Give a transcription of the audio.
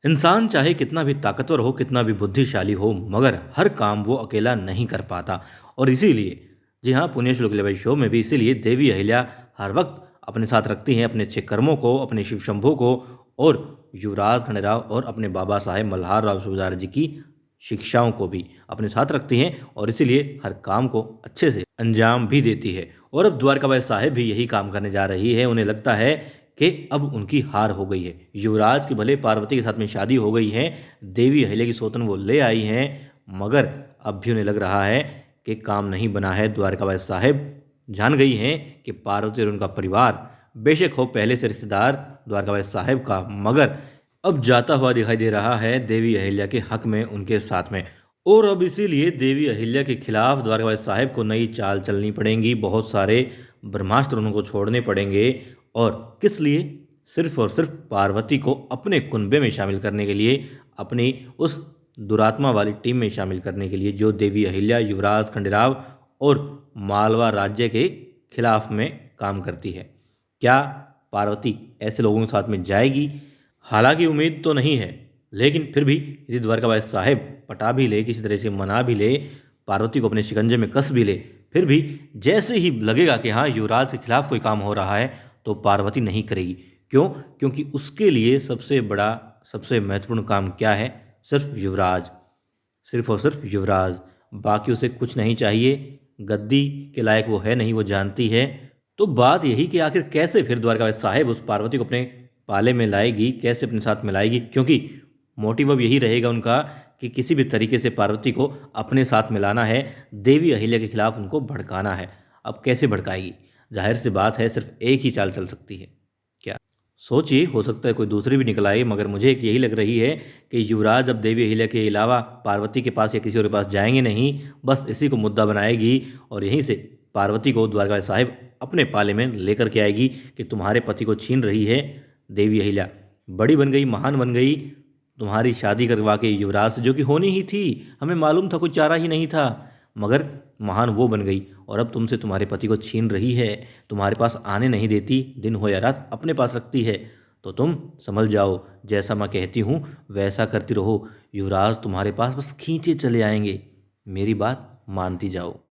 इंसान चाहे कितना भी ताकतवर हो, कितना भी बुद्धिशाली हो, मगर हर काम वो अकेला नहीं कर पाता। और इसीलिए जी हाँ, पुण्य श्लोक लेवल शो में भी इसीलिए देवी अहिल्या हर वक्त अपने साथ रखती हैं अपने अच्छे कर्मों को, अपने शिव शंभू को और युवराज खंडेराव और अपने बाबा साहेब मल्हार राव सूबेदार जी की शिक्षाओं को भी अपने साथ रखती हैं और इसीलिए हर काम को अच्छे से अंजाम भी देती है। और अब द्वारकाबाई साहेब भी यही काम करने जा रही है। उन्हें लगता है कि अब उनकी हार हो गई है। युवराज की भले पार्वती के साथ में शादी हो गई है, देवी अहिल्या की सौतन वो ले आई हैं, मगर अब भी उन्हें लग रहा है कि काम नहीं बना है। द्वारकाबाई साहेब जान गई हैं कि पार्वती और उनका परिवार बेशक हो पहले से रिश्तेदार द्वारकाबाई साहेब का, मगर अब जाता हुआ दिखाई दे रहा है देवी अहिल्या के हक में उनके साथ में। और अब इसीलिए देवी अहिल्या के खिलाफ द्वारकाबाई साहेब को नई चाल चलनी पड़ेंगी, बहुत सारे ब्रह्मास्त्र उनको छोड़ने पड़ेंगे। और किस लिए? सिर्फ और सिर्फ पार्वती को अपने कुनबे में शामिल करने के लिए, अपनी उस दुरात्मा वाली टीम में शामिल करने के लिए जो देवी अहिल्या, युवराज खंडेराव और मालवा राज्य के खिलाफ में काम करती है। क्या पार्वती ऐसे लोगों के साथ में जाएगी? हालांकि उम्मीद तो नहीं है, लेकिन फिर भी यदि द्वारकाबाई साहेब पटा भी ले, किसी तरह से मना भी ले, पार्वती को अपने शिकंजे में कस भी ले, फिर भी जैसे ही लगेगा कि हाँ युवराज के खिलाफ कोई काम हो रहा है तो पार्वती नहीं करेगी। क्यों? क्योंकि उसके लिए सबसे बड़ा, सबसे महत्वपूर्ण काम क्या है? सिर्फ युवराज, सिर्फ और सिर्फ युवराज। बाकी उसे कुछ नहीं चाहिए। गद्दी के लायक वो है नहीं, वो जानती है। तो बात यही कि आखिर कैसे फिर द्वारकाबाई साहेब उस पार्वती को अपने पाले में लाएगी, कैसे अपने साथ में लाएगी? क्योंकि मोटिव अब यही रहेगा उनका कि किसी भी तरीके से पार्वती को अपने साथ मिलाना है, देवी अहिल्या के खिलाफ उनको भड़काना है। अब कैसे भड़काएगी? जाहिर सी बात है सिर्फ एक ही चाल चल सकती है। क्या सोचिए, हो सकता है कोई दूसरी भी निकल आए, मगर मुझे एक यही लग रही है कि युवराज अब देवी अहिल्या के अलावा पार्वती के पास या किसी और के पास जाएंगे नहीं, बस इसी को मुद्दा बनाएगी और यहीं से पार्वती को द्वारकाबाई साहिब अपने पाले में लेकर के आएगी कि तुम्हारे पति को छीन रही है देवी अहिल्या, बड़ी बन गई, महान बन गई, तुम्हारी शादी करवा के युवराज से, जो कि होनी ही थी, हमें मालूम था, कोई चारा ही नहीं था, मगर महान वो बन गई और अब तुमसे तुम्हारे पति को छीन रही है, तुम्हारे पास आने नहीं देती, दिन हो या रात अपने पास रखती है। तो तुम संभल जाओ, जैसा मैं कहती हूँ वैसा करती रहो, युवराज तुम्हारे पास बस खींचे चले आएंगे, मेरी बात मानती जाओ।